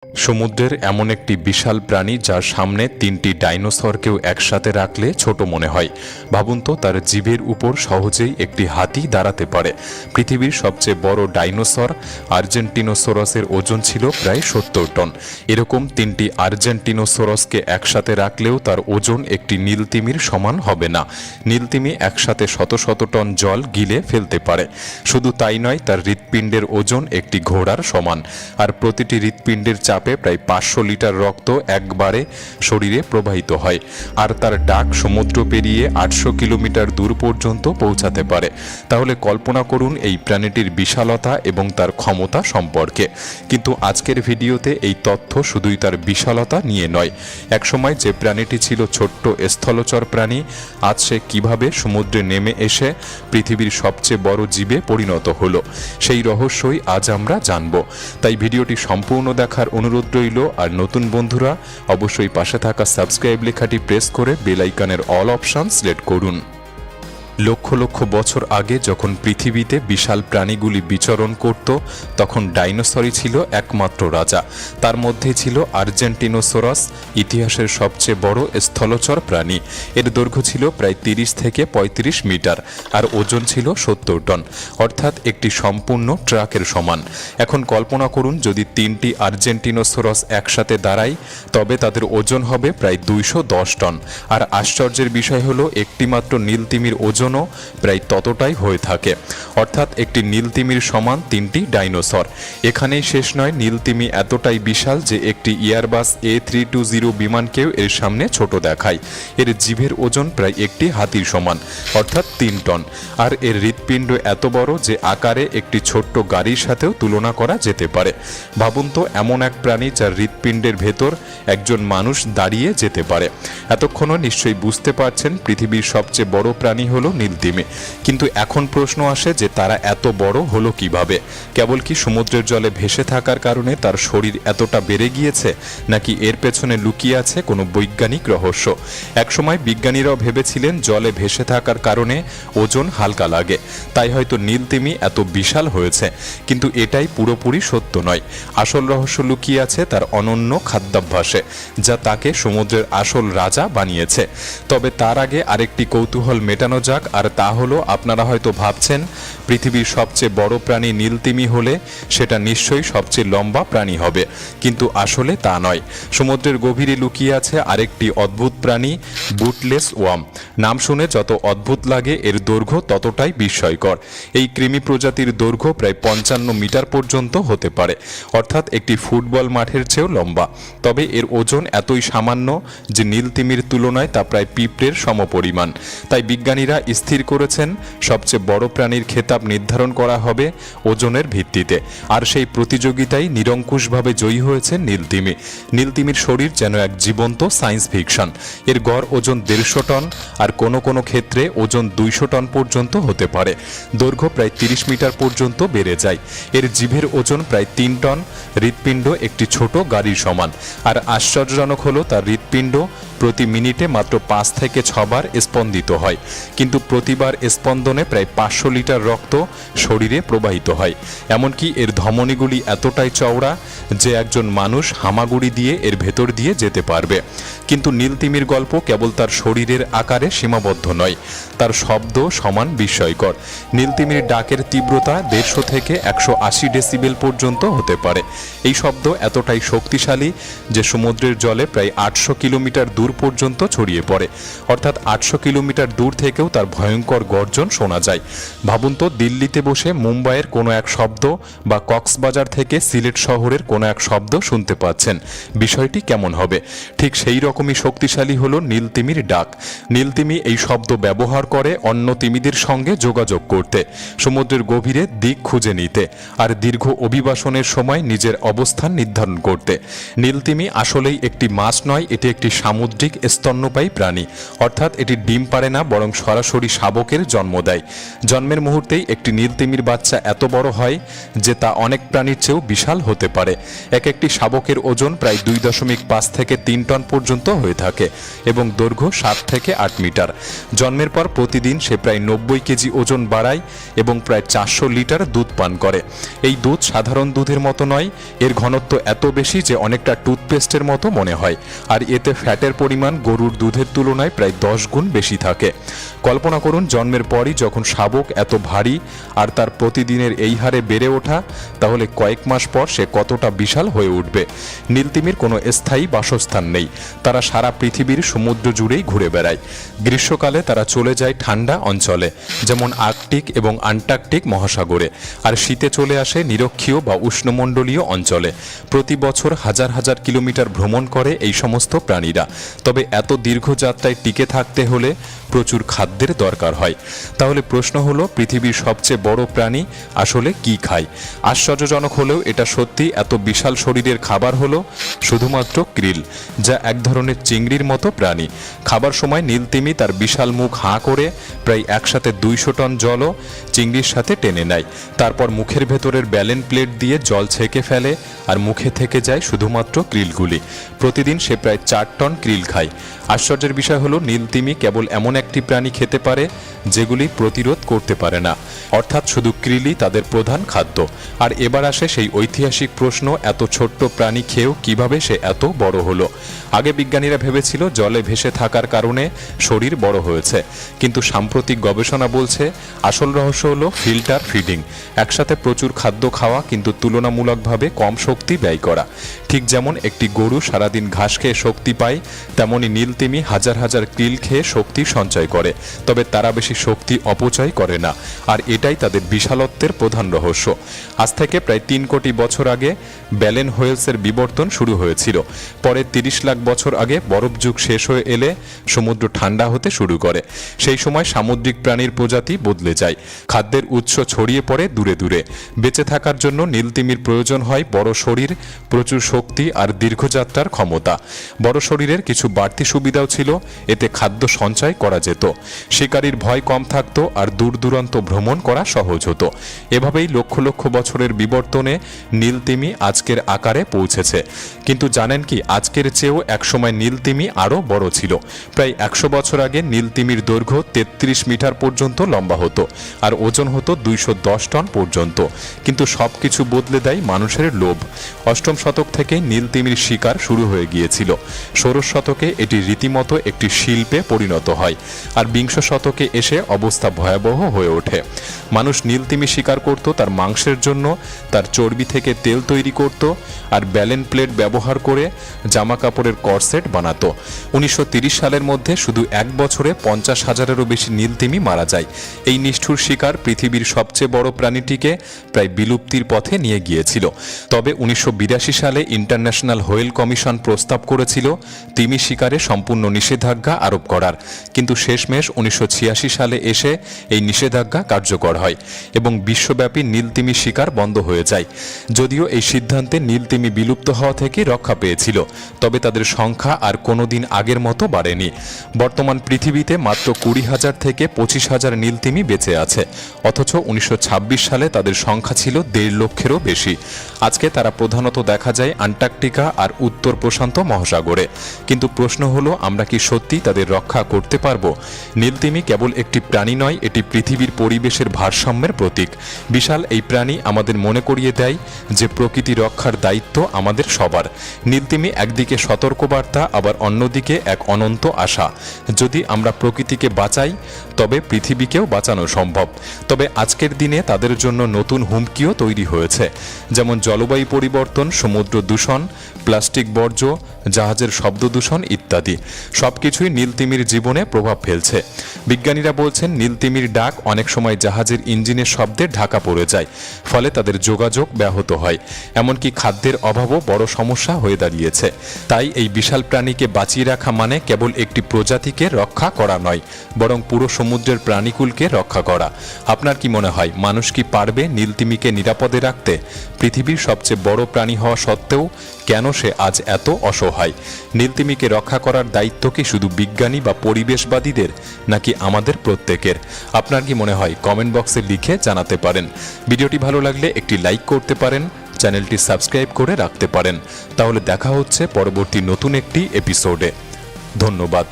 সমুদ্রের এমন একটি বিশাল প্রাণী যার সামনে 3টি ডাইনোসরকেও একসাথে রাখলে ছোট মনে হয়। ভাবুন তো, তার জিভের উপর সহজেই একটি হাতি দাঁড়াতে পারে। পৃথিবীর সবচেয়ে বড় ডাইনোসর আর্জেন্টিনোসোরাসের ওজন ছিল প্রায় 70 টন। এরকম 3টি আর্জেন্টিনোসোরাসকে একসাথে রাখলেও তার ওজন একটি নীলতিমির সমান হবে না। নীলতিমি একসাথে শত শত টন জল গিলে ফেলতে পারে। শুধু তাই নয়, তার হৃৎপিণ্ডের ওজন একটি ঘোড়ার সমান। আর প্রতিটি হৃৎপিণ্ডের চাপে প্রায় 500 লিটার রক্ত একবারে শরীরে প্রবাহিত হয়। আর তার ডাক সমুদ্র পেরিয়ে 800 কিলোমিটার দূর পর্যন্ত পৌঁছাতে পারে। তাহলে কল্পনা করুন এই প্রাণীটির বিশালতা এবং তার ক্ষমতা সম্পর্কে। কিন্তু আজকের ভিডিওতে এই তথ্য শুধুই তার বিশালতা নিয়ে নয়। একসময় যে প্রাণীটি ছিল ছোট্ট স্থলচর প্রাণী, আজ সে কিভাবে সমুদ্রে নেমে এসে পৃথিবীর সবচেয়ে বড় জীবে পরিণত হলো, সেই রহস্যই আজ আমরা জানব। তাই ভিডিওটি সম্পূর্ণ দেখার অনুরোধ রইল। আর নতুন বন্ধুরা অবশ্যই পাশে থাকা সাবস্ক্রাইব লেখাটি প্রেস করে বেল আইকনের অল অপশন সিলেক্ট করুন। লক্ষ লক্ষ বছর আগে যখন পৃথিবীতে বিশাল প্রাণীগুলি বিচরণ করত, তখন ডাইনোসরই ছিল একমাত্র রাজা। তার মধ্যে ছিল আর্জেন্টিনোসোরাস, ইতিহাসের সবচেয়ে বড় স্থলচর প্রাণী। এর দৈর্ঘ্য ছিল প্রায় 30 থেকে 35 মিটার আর ওজন ছিল 70 টন, অর্থাৎ একটি সম্পূর্ণ ট্রাকের সমান। এখন কল্পনা করুন, যদি 3টি আর্জেন্টিনোসোরাস একসাথে দাঁড়ায়, তবে তাদের ওজন হবে প্রায় 210 টন। আর আশ্চর্যের বিষয় হলো, একটিমাত্র নীলতিমির ওজন প্রায় ততটাই হয়ে থাকে, অর্থাৎ একটি নীলতিমির সমান 3টি ডাইনোসর। এখানেই শেষ নয়, নীলতিমি এতটাই বিশাল যে একটি এয়ারবাস A320 বিমানকেও এর সামনে ছোট দেখায়। এর জিভের ওজন প্রায় একটি হাতির সমান, অর্থাৎ 3 টন। আর এর হৃৎপিণ্ড এত বড় যে আকারে একটি ছোট্ট গাড়ির সাথেও তুলনা করা যেতে পারে। ভাবুন তো, এমন এক প্রাণী যার হৃৎপিণ্ডের ভেতর একজন মানুষ দাঁড়িয়ে যেতে পারে। এতক্ষণও নিশ্চয়ই বুঝতে পারছেন পৃথিবীর সবচেয়ে বড় প্রাণী হলো নীলতিমি। কিন্তু এখন প্রশ্ন আসে যে তারা এত বড় হলো কিভাবে? কেবল কি সমুদ্রের জলে ভেসে থাকার কারণে তার শরীর এতটা বেড়ে গিয়েছে, নাকি এর পেছনে লুকিয়ে আছে কোনো বৈজ্ঞানিক রহস্য? একসময় বিজ্ঞানীরাও ভেবেছিলেন জলে ভেসে থাকার কারণে ওজন হালকা লাগে, তাই হয়তো নীলতিমি এত বিশাল হয়েছে। কিন্তু এটাই পুরোপুরি সত্য নয়। আসল রহস্য লুকিয়ে আছে তার অনন্য খাদ্যাভ্যাসে, যা তাকে সমুদ্রের আসল রাজা বানিয়েছে। তবে তার আগে আরেকটি কৌতূহল মেটানো যাক, আর তা হলো, আপনারা হয়তো ভাবছেন পৃথিবীর সবচেয়ে বড় প্রাণী নীলতিমি হলে সেটা নিশ্চয়ই সবচেয়ে লম্বা প্রাণী হবে। কিন্তু আসলে তা নয়। সমুদ্রের গভীরে লুকিয়ে আছে আরেকটি অদ্ভুত প্রাণী, বুটলেস ওয়ার্ম। নাম শুনে যত অদ্ভুত লাগে, এর দৈর্ঘ্য ততটাই বিস্ময়কর। এই কৃমি প্রজাতির দৈর্ঘ্য প্রায় 55 মিটার পর্যন্ত হতে পারে, অর্থাৎ একটি ফুটবল মাঠের চেয়েও লম্বা। তবে এর ওজন এতই সামান্য যে নীলতিমির তুলনায় তা প্রায় পিঁপড়ের সমপরিমাণ। তাই বিজ্ঞানীরা স্থির করেছেন সবচেয়ে বড় প্রাণীর খেতাব নির্ধারণ করা হবে ওজনের ভিত্তিতে। আর সেই প্রতিযোগিতায় নিরঙ্কুশভাবে জয়ী হয়েছে নীলতিমি। নীলতিমির শরীর যেন এক জীবন্ত সায়েন্স ফিকশন। এর গড় ওজন 150 টন, আর কোনো কোনো ক্ষেত্রে ওজন 200 টন পর্যন্ত হতে পারে। দৈর্ঘ্য প্রায় 30 মিটার পর্যন্ত বেড়ে যায়। এর জিভের ওজন প্রায় 3 টন। হৃৎপিণ্ড একটি ছোট গাড়ির সমান। আর আশ্চর্যজনক হলো, তার হৃৎপিণ্ড প্রতি মিনিটে মাত্র 5 থেকে 6 বার স্পন্দিত হয়। কিন্তু প্রতিবার স্পন্দনে প্রায় 500 লিটার রক্ত শরীরে প্রবাহিত হয়। এমনকি এর ধমনীগুলি এতটাই চওড়া যে একজন মানুষ হামাগুড়ি দিয়ে এর ভেতর দিয়ে যেতে পারবে। কিন্তু নীলতিমির গল্প কেবল তার শরীরের আকারে সীমাবদ্ধ নয়, তার শব্দ সমান বিস্ময়কর। নীলতিমির ডাকের তীব্রতা 150 থেকে 180 ডেসিবেল পর্যন্ত হতে পারে। এই শব্দ এতটাই শক্তিশালী যে সমুদ্রের জলে প্রায় 800 কিলোমিটার দূর পর্যন্ত ছড়িয়ে পড়ে, অর্থাৎ 800 কিলোমিটার দূর থেকেও তার ভয়ঙ্কর গর্জন শোনা যায়। ভাবুন তো, দিল্লিতে বসে মুম্বাইয়ের কোনো এক শব্দ বা কক্সবাজার থেকে সিলেট শহরের কোনো এক শব্দ শুনতে পাচ্ছেন, বিষয়টি কেমন হবে? ঠিক সেই রকমই শক্তিশালী হলো নীলতিমির ডাক। নীলতিমি এই শব্দ ব্যবহার করে অন্য তিমিদের সঙ্গে যোগাযোগ করতে, সমুদ্রের গভীরে দিক খুঁজে নিতে, আর দীর্ঘ অভিবাসনের সময় নিজের অবস্থান নির্ধারণ করতে। নীলতিমি আসলেই একটি মাছ নয়, এটি একটি সামুদ্রিক সামুদ্রিক স্তন্যপায়ী প্রাণী, অর্থাৎ এটি ডিম পারে না, বরং সরাসরি শাবকের জন্ম দেয়। জন্মের মুহূর্তেই একটি নীলতিমির বাচ্চা এত বড় হয় যে তা অনেক প্রাণীর চেয়েও বিশাল হতে পারে। এক একটি শাবকের ওজন প্রায় 2.5 থেকে 3 টন পর্যন্ত হয়ে থাকে এবং দৈর্ঘ্য 7 থেকে 8 মিটার। জন্মের পর প্রতিদিন সে প্রায় 90 কেজি ওজন বাড়ায় এবং প্রায় 400 লিটার দুধ পান করে। এই দুধ সাধারণ দুধের মতো নয়, এর ঘনত্ব এত বেশি যে অনেকটা টুথপেস্টের মতো মনে হয়, আর এতে ফ্যাটের পরিমাণ গরুর দুধের তুলনায় প্রায় 10 গুণ বেশি থাকে। কল্পনা করুন, জন্মের পরই যখন শাবক এত ভারী আর তার প্রতিদিনের এই হারে বেড়ে ওঠা, তাহলে কয়েক মাস পর সে কতটা বিশাল হয়ে উঠবে। নীলতিমির কোনো স্থায়ী বাসস্থান নেই, তারা সারা পৃথিবীর সমুদ্র জুড়েই ঘুরে বেড়ায়। গ্রীষ্মকালে তারা চলে যায় ঠান্ডা অঞ্চলে, যেমন আর্কটিক এবং আন্টার্কটিক মহাসাগরে, আর শীতে চলে আসে নিরক্ষীয় বা উষ্ণমণ্ডলীয় অঞ্চলে। প্রতি বছর হাজার হাজার কিলোমিটার ভ্রমণ করে এই সমস্ত প্রাণীরা। তবে এত দীর্ঘ যাত্রায় টিকে থাকতে হলে প্রচুর খাদ্যের দরকার হয়। তাহলে প্রশ্ন হলো, পৃথিবীর সবচেয়ে বড় প্রাণী আসলে কি খায়? আশ্চর্যজনক হলেও এটা সত্যি, এত বিশাল শরীরের খাবার হলো শুধুমাত্র krill, যা এক ধরনের চিংড়ির মতো প্রাণী। খাবার সময় নীলতিমি তার বিশাল মুখ হাঁ করে প্রায় একসাথে 200 টন জলও চিংড়ির সাথে টেনে নেয়। তারপর মুখের ভেতরের ব্যালেন প্লেট দিয়ে জল ছেঁকে ফেলে আর মুখে থেকে যায় শুধুমাত্র ক্রিলগুলি। প্রতিদিন সে প্রায় 4 টন krill খায়। আশ্চর্যের বিষয় হলো, নীলতিমি কেবল এমন একটি প্রাণী খেতে পারে যেগুলি প্রতিরোধ করতে পারে না, অর্থাৎ শুধু krill-ই তাদের প্রধান খাদ্য। আর এবার আসে সেই ঐতিহাসিক প্রশ্ন, এত ছোট্ট প্রাণী খেয়েও কিভাবে সে এত বড় হলো? আগে বিজ্ঞানীরা ভেবেছিল জলে ভেসে থাকার কারণে শরীর বড় হয়েছে, কিন্তু সাম্প্রতিক গবেষণা বলছে আসল রহস্য হলো ফিল্টার ফিডিং, একসাথে প্রচুর খাদ্য খাওয়া কিন্তু তুলনামূলকভাবে কম শক্তি ব্যয় করা। ঠিক যেমন একটি গরু সারাদিন ঘাস খেয়ে শক্তি পায়, তেমনি নীলতিমি হাজার হাজার krill খেয়ে শক্তি সঞ্চয় করে, তবে তারা বেশি শক্তি অপচয় করে না, আর এটাই তাদের বিশালত্বের প্রধান রহস্য। আজ থেকে প্রায় 3 কোটি বছর আগে ব্যালেন হোয়েলসের বিবর্তন শুরু হয়েছিল। পরে 30 লাখ বছর আগে বরফ যুগ শেষ হয়ে এলে সমুদ্র ঠান্ডা হতে শুরু করে। সেই সময় সামুদ্রিক প্রাণীর প্রজাতি বদলে যায়, খাদ্যের উৎস ছড়িয়ে পড়ে দূরে দূরে। বেঁচে থাকার জন্য নীলতিমির প্রয়োজন হয় বড় শরীর, প্রচুর শক্তি আর দীর্ঘযাত্রার ক্ষমতা। বড় শরীরের কিছু বাড়তি সুবিধাও ছিল, এতে খাদ্য সঞ্চয় করা যেত, শিকারীর ভয় কম থাকত আর দূর দূরান্ত ভ্রমণ করা সহজ হতো। এভাবেই লক্ষ লক্ষ বছরের বিবর্তনে নীলতিমি আজকের আকারে পৌঁছেছে। কিন্তু জানেন কি, আজকের চেয়েও একসময় নীলতিমি আরও বড় ছিল। প্রায় 100 বছর আগে নীলতিমির দৈর্ঘ্য 33 মিটার পর্যন্ত লম্বা হতো আর ওজন হতো 210 টন পর্যন্ত। কিন্তু সবকিছু বদলে দেয় মানুষের লোভ। 8ম শতক থেকে নীলতিমির শিকার শুরু হয়ে গিয়েছিল। 16 শতকে এটি রীতিমতো একটি শিল্পে পরিণত হয়, আর 20 শতকে এসে অবস্থা ভয়াবহ হয়ে ওঠে। মানুষ নীলতিমি শিকার করত তার মাংসের জন্য, তার চর্বি থেকে তেল তৈরি করত আর ব্যালেন প্লেট ব্যবহার করে জামা কাপড়ের করসেট বানাতো। 1930 সালের মধ্যে শুধু 1 বছরে 50,000-এরও বেশি নীলতিমি মারা যায়। এই নিষ্ঠুর শিকার পৃথিবীর সবচেয়ে বড় প্রাণীটিকে প্রায় বিলুপ্তির পথে নিয়ে গিয়েছিল। তবে 1982 সালে ইন্টারন্যাশনাল হোয়েল কমিশন প্রস্তাব করেছিল তিমি শিকারে সম্পূর্ণ নিষেধাজ্ঞা আরোপ করার, কিন্তু শেষমেশ 1986 সালে এসে এই নিষেধাজ্ঞা কার্যকর হয় এবং বিশ্বব্যাপী নীলতিমি শিকার বন্ধ হয়ে যায়। যদিও এই সিদ্ধান্তে নীলতিমি বিলুপ্ত হওয়া থেকে রক্ষা পেয়েছিল, তবে তাদের সংখ্যা আর কোনোদিন আগের মতো বাড়েনি। বর্তমান পৃথিবীতে মাত্র 20,000 থেকে 25,000 নীলতিমি বেঁচে আছে, অথচ 1926 সালে তাদের সংখ্যা ছিল 1.5 লক্ষেরও বেশি। আজকে তারা প্রধানত দেখা যায় আন্টার্কটিকা আর উত্তর প্রশান্ত মহাসাগরে। কিন্তু প্রশ্ন হলো, আমরা কি সত্যি তাদের রক্ষা করতে পারবো? নীলতিমি কেবল একটি প্রাণী নয়, এটি পৃথিবীর পরিবেশের ভারসাম্যের প্রতীক। বিশাল এই প্রাণী আমাদের মনে করিয়ে দেয় যে প্রকৃতি রক্ষার দায়িত্ব আমাদের সবার। নীলতিমি একদিকে সতর্কবার্তা, আবার অন্যদিকে এক অনন্ত আশা। যদি আমরা প্রকৃতিকে বাঁচাই, তবে পৃথিবীকেও বাঁচানো সম্ভব। তবে আজকের দিনে তাদের জন্য নতুন হুমকিও তৈরি হয়েছে, যেমন জলবায়ু পরিবর্তন, সমুদ্র দূষণ, প্লাস্টিক বর্জ্য, জাহাজের শব্দ দূষণ ইত্যাদি। সবকিছুই নীলতিমির জীবনে প্রভাব ফেলছে। বিজ্ঞানীরা বলছেন নীলতিমির ডাক অনেক সময় জাহাজের ইঞ্জিনের শব্দে ঢাকা পড়ে যায়, ফলে তাদের যোগাযোগ ব্যাহত হয়। এমনকি খাদ্যের অভাবও বড় সমস্যা হয়ে দাঁড়িয়েছে। তাই এই বিশাল প্রাণীকে বাঁচিয়ে রাখা মানে কেবল একটি প্রজাতিকে রক্ষা করা নয়, বরং পুরো সমুদ্রের প্রাণীকুলকে রক্ষা করা। আপনার কি মনে হয়, মানুষ কি পারবে নীলতিমিকে নিরাপদে রাখতে? পৃথিবীর সবচেয়ে বড় প্রাণী হওয়া সত্ত্বেও কেন সে আজ এত অসহায়? নীলতিমিকে রক্ষা করার দায়িত্ব কি শুধু বিজ্ঞানী বা পরিবেশবাদীদের, নাকি আমাদের প্রত্যেকের? আপনার কি মনে হয়, কমেন্ট বক্সে লিখে জানাতে পারেন। ভিডিওটি ভালো লাগলে একটি লাইক করতে পারেন, চ্যানেলটি সাবস্ক্রাইব করে রাখতে পারেন। তাহলে দেখা হচ্ছে পরবর্তী নতুন একটি এপিসোডে। ধন্যবাদ।